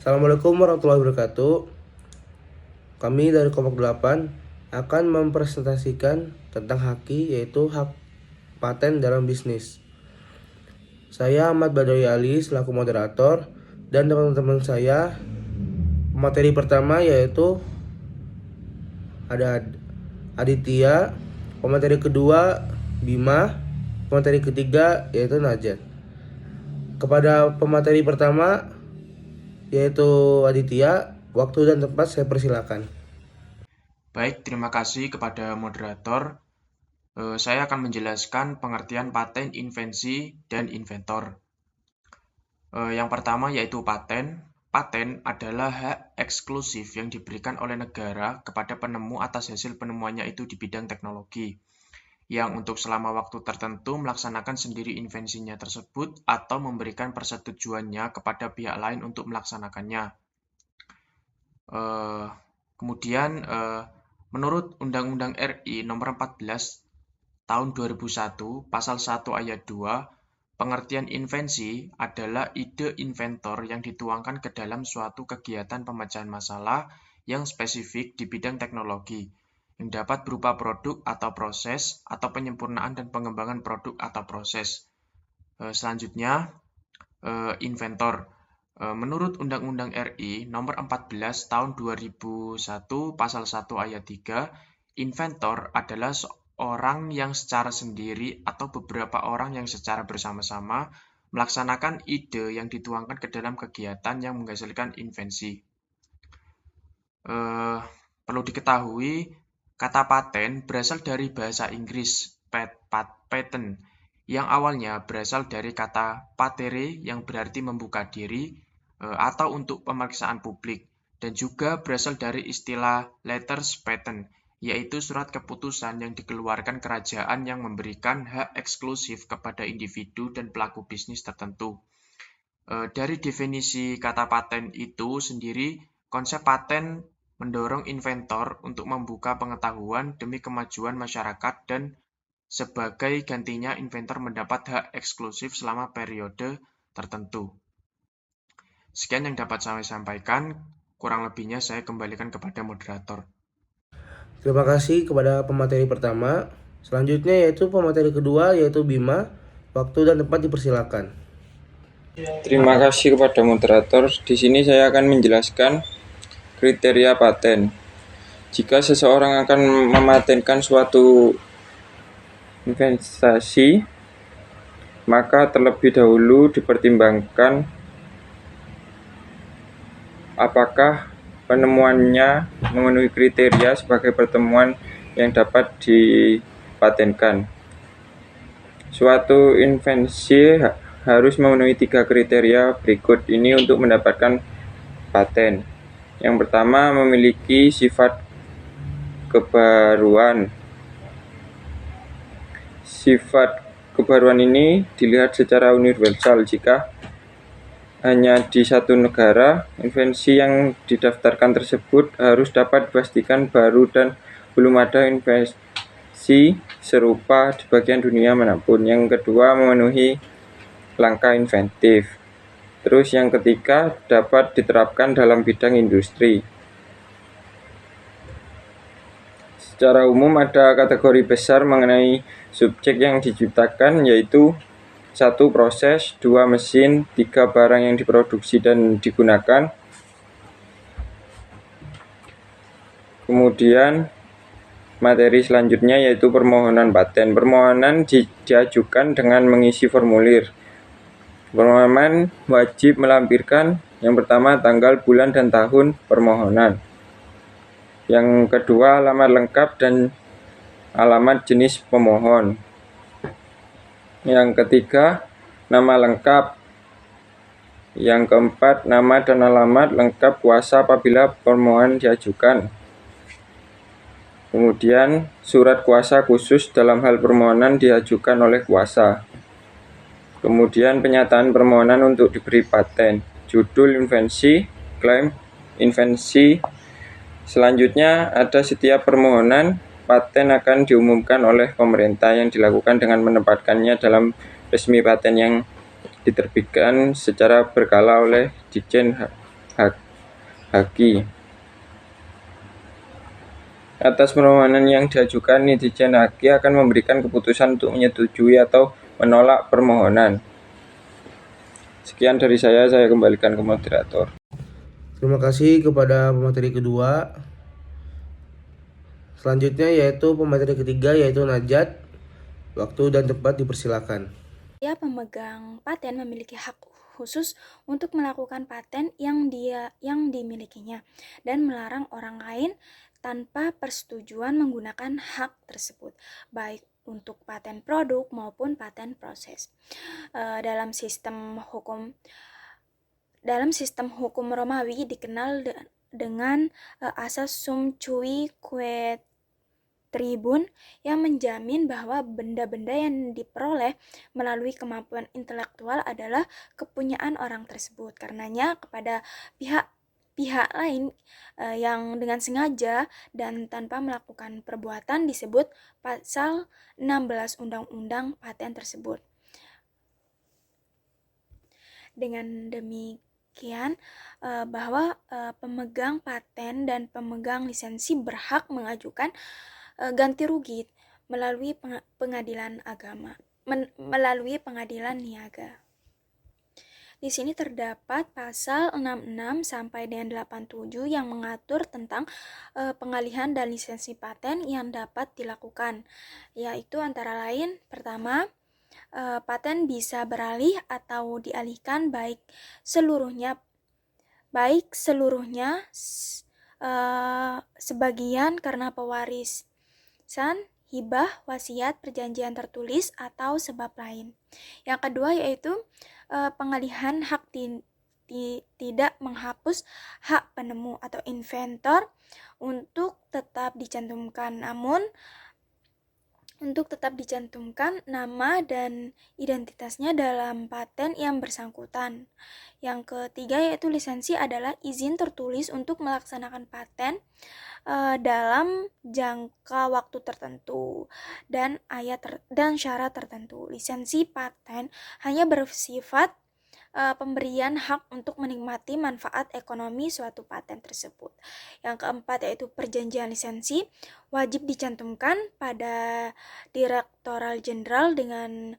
Assalamualaikum warahmatullahi wabarakatuh. Kami dari Kompak 8 akan mempresentasikan tentang HAKI, yaitu hak paten dalam bisnis. Saya Ahmad Badawi Ali selaku moderator, dan teman-teman saya. Materi pertama yaitu ada Aditya, pemateri kedua Bima, pemateri ketiga yaitu Najat. Kepada pemateri pertama yaitu Aditya, waktu dan tempat saya persilakan. Baik, terima kasih kepada moderator. Saya akan menjelaskan pengertian paten, invensi, dan inventor. Yang pertama yaitu paten. Paten adalah hak eksklusif yang diberikan oleh negara kepada penemu atas hasil penemuannya itu di bidang teknologi, yang untuk selama waktu tertentu melaksanakan sendiri invensinya tersebut atau memberikan persetujuannya kepada pihak lain untuk melaksanakannya. Kemudian, menurut Undang-Undang RI Nomor 14 Tahun 2001, Pasal 1 Ayat 2, pengertian invensi adalah ide inventor yang dituangkan ke dalam suatu kegiatan pemecahan masalah yang spesifik di bidang teknologi, yang dapat berupa produk atau proses, atau penyempurnaan dan pengembangan produk atau proses. Selanjutnya, inventor. Menurut Undang-Undang RI Nomor 14 Tahun 2001 Pasal 1 Ayat 3, inventor adalah orang yang secara sendiri atau beberapa orang yang secara bersama-sama melaksanakan ide yang dituangkan ke dalam kegiatan yang menghasilkan invensi. Perlu diketahui, kata paten berasal dari bahasa Inggris patent, yang awalnya berasal dari kata patere yang berarti membuka diri atau untuk pemeriksaan publik, dan juga berasal dari istilah letters patent, yaitu surat keputusan yang dikeluarkan kerajaan yang memberikan hak eksklusif kepada individu dan pelaku bisnis tertentu. Dari definisi kata paten itu sendiri, konsep paten mendorong inventor untuk membuka pengetahuan demi kemajuan masyarakat, dan sebagai gantinya inventor mendapat hak eksklusif selama periode tertentu. Sekian yang dapat saya sampaikan, kurang lebihnya saya kembalikan kepada moderator. Terima kasih kepada pemateri pertama. Selanjutnya yaitu pemateri kedua yaitu Bima. Waktu dan tempat dipersilakan. Terima kasih kepada moderator. Di sini saya akan menjelaskan kriteria paten. Jika seseorang akan mematenkan suatu investasi, maka terlebih dahulu dipertimbangkan apakah penemuannya memenuhi kriteria sebagai pertemuan yang dapat dipatenkan. Suatu invensi harus memenuhi 3 kriteria berikut ini untuk mendapatkan paten. Yang pertama, memiliki sifat kebaruan. Sifat kebaruan ini dilihat secara universal. Jika hanya di satu negara, invensi yang didaftarkan tersebut harus dapat dipastikan baru dan belum ada invensi serupa di bagian dunia manapun. Yang kedua, memenuhi langkah inventif. Terus yang ketiga, dapat diterapkan dalam bidang industri. Secara umum ada kategori besar mengenai subjek yang diciptakan, yaitu 1. Proses, 2. Mesin, 3. Barang yang diproduksi dan digunakan. Kemudian materi selanjutnya yaitu permohonan paten. Permohonan diajukan dengan mengisi formulir. Permohonan wajib melampirkan yang pertama tanggal, bulan, dan tahun permohonan. Yang kedua, alamat lengkap dan alamat jenis pemohon. Yang ketiga, nama lengkap. Yang keempat, nama dan alamat lengkap kuasa apabila permohonan diajukan. Kemudian, surat kuasa khusus dalam hal permohonan diajukan oleh kuasa. Kemudian, penyataan permohonan untuk diberi paten. Judul invensi, klaim invensi. Selanjutnya, ada setiap permohonan paten akan diumumkan oleh pemerintah yang dilakukan dengan menempatkannya dalam resmi paten yang diterbitkan secara berkala oleh Ditjen Haki. Atas permohonan yang diajukan, Nitizen Haki akan memberikan keputusan untuk menyetujui atau menolak permohonan. Sekian dari saya kembalikan ke moderator. Terima kasih kepada pemateri kedua. Selanjutnya yaitu pemateri ketiga yaitu Najat. Waktu dan tempat dipersilakan. Ya, pemegang paten memiliki hak khusus untuk melakukan paten yang dimilikinya dan melarang orang lain tanpa persetujuan menggunakan hak tersebut, baik untuk paten produk maupun paten proses. Dalam sistem hukum Romawi dikenal dengan asas sum cui quae tribun yang menjamin bahwa benda-benda yang diperoleh melalui kemampuan intelektual adalah kepunyaan orang tersebut. Karenanya kepada pihak lain yang dengan sengaja dan tanpa melakukan perbuatan disebut pasal 16 Undang-Undang Paten tersebut. Dengan demikian bahwa pemegang paten dan pemegang lisensi berhak mengajukan ganti rugi melalui pengadilan niaga. Di sini terdapat pasal 66 sampai dengan 87 yang mengatur tentang pengalihan dan lisensi paten yang dapat dilakukan, yaitu antara lain pertama, paten bisa beralih atau dialihkan baik seluruhnya sebagian karena pewarisan, hibah, wasiat, perjanjian tertulis, atau sebab lain. Yang kedua yaitu pengalihan hak tidak menghapus hak penemu atau inventor untuk tetap dicantumkan nama dan identitasnya dalam paten yang bersangkutan. Yang ketiga yaitu lisensi adalah izin tertulis untuk melaksanakan paten dalam jangka waktu tertentu dan syarat tertentu. Lisensi paten hanya bersifat pemberian hak untuk menikmati manfaat ekonomi suatu paten tersebut. Yang keempat yaitu perjanjian lisensi wajib dicantumkan pada Direktorat Jenderal dengan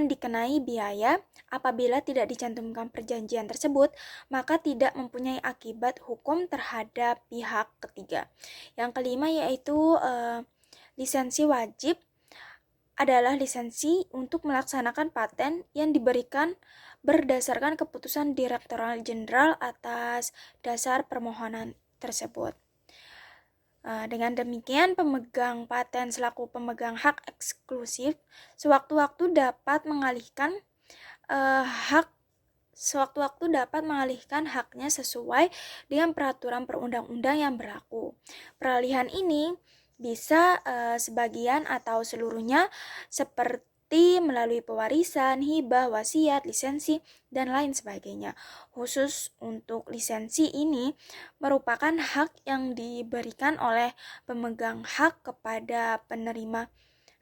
dikenai biaya. Apabila tidak dicantumkan perjanjian tersebut, maka tidak mempunyai akibat hukum terhadap pihak ketiga. Yang kelima yaitu lisensi wajib adalah lisensi untuk melaksanakan paten yang diberikan berdasarkan keputusan Direktorat Jenderal atas dasar permohonan tersebut. Dengan demikian, pemegang paten selaku pemegang hak eksklusif sewaktu-waktu dapat mengalihkan haknya sesuai dengan peraturan perundang-undang yang berlaku. Peralihan ini bisa sebagian atau seluruhnya seperti melalui pewarisan, hibah, wasiat, lisensi, dan lain sebagainya. Khusus untuk lisensi ini merupakan hak yang diberikan oleh pemegang hak kepada penerima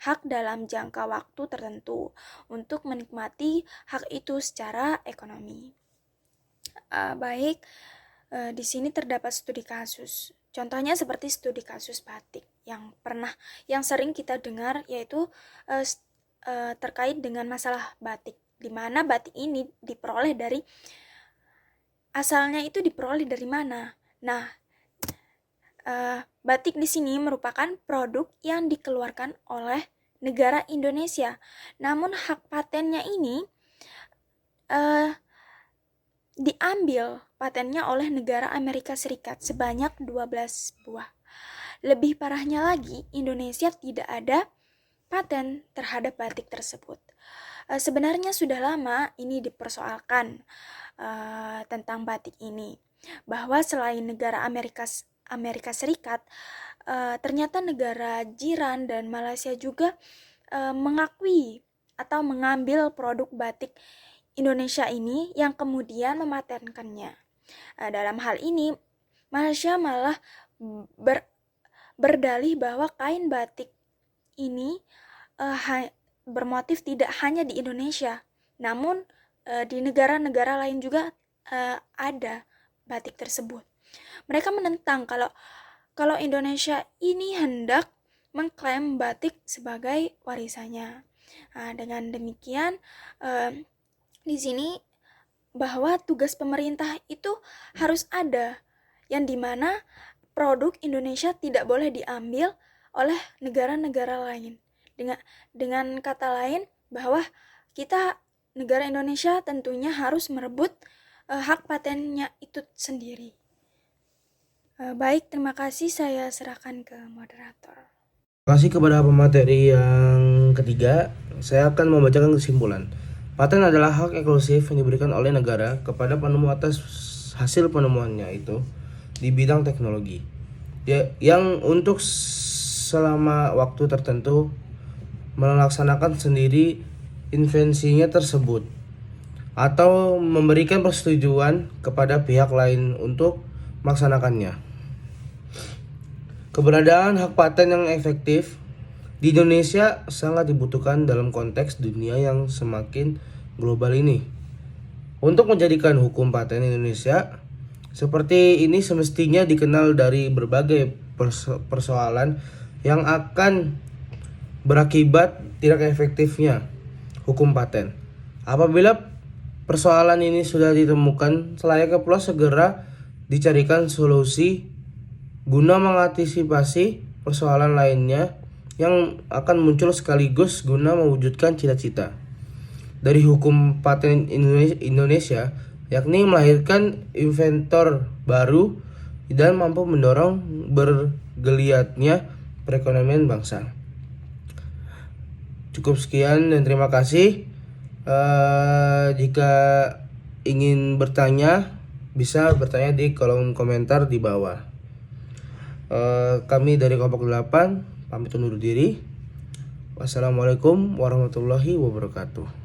hak dalam jangka waktu tertentu untuk menikmati hak itu secara ekonomi. Di sini terdapat studi kasus. Contohnya seperti studi kasus batik yang sering kita dengar, yaitu terkait dengan masalah batik, di mana batik ini asalnya itu diperoleh dari mana. Nah, batik di sini merupakan produk yang dikeluarkan oleh negara Indonesia. Namun hak patennya ini diambil patennya oleh negara Amerika Serikat sebanyak 12 buah. Lebih parahnya lagi, Indonesia tidak ada paten terhadap batik tersebut. Sebenarnya sudah lama ini dipersoalkan tentang batik ini, bahwa selain negara Amerika Serikat, ternyata negara jiran dan Malaysia juga mengakui atau mengambil produk batik Indonesia ini yang kemudian mematenkannya. Dalam hal ini, Malaysia malah berdalih bahwa kain batik ini bermotif tidak hanya di Indonesia, namun di negara-negara lain juga ada batik tersebut. Mereka menentang kalau Indonesia ini hendak mengklaim batik sebagai warisannya. Nah, dengan demikian di sini bahwa tugas pemerintah itu harus ada, yang dimana produk Indonesia tidak boleh diambil oleh negara-negara lain. Dengan kata lain, bahwa kita negara Indonesia tentunya harus merebut hak patennya itu sendiri. Baik, terima kasih, saya serahkan ke moderator. Terima kasih kepada pemateri yang ketiga. Saya akan membacakan kesimpulan. Paten adalah hak eksklusif yang diberikan oleh negara kepada penemu atas hasil penemuannya itu di bidang teknologi, yang untuk selama waktu tertentu melaksanakan sendiri invensinya tersebut, atau memberikan persetujuan kepada pihak lain untuk melaksanakannya. Keberadaan hak paten yang efektif di Indonesia sangat dibutuhkan dalam konteks dunia yang semakin global ini. Untuk menjadikan hukum paten Indonesia seperti ini semestinya dikenal dari berbagai persoalan yang akan berakibat tidak efektifnya hukum paten. Apabila persoalan ini sudah ditemukan, selayaknya pula segera dicarikan solusi guna mengantisipasi persoalan lainnya yang akan muncul sekaligus guna mewujudkan cita-cita dari hukum paten Indonesia, yakni melahirkan inventor baru dan mampu mendorong bergeliatnya perekonomian bangsa. Cukup sekian dan terima kasih. Jika ingin bertanya, bisa bertanya di kolom komentar di bawah. Kami dari kelompok 8 pamit undur diri. Wassalamualaikum warahmatullahi wabarakatuh.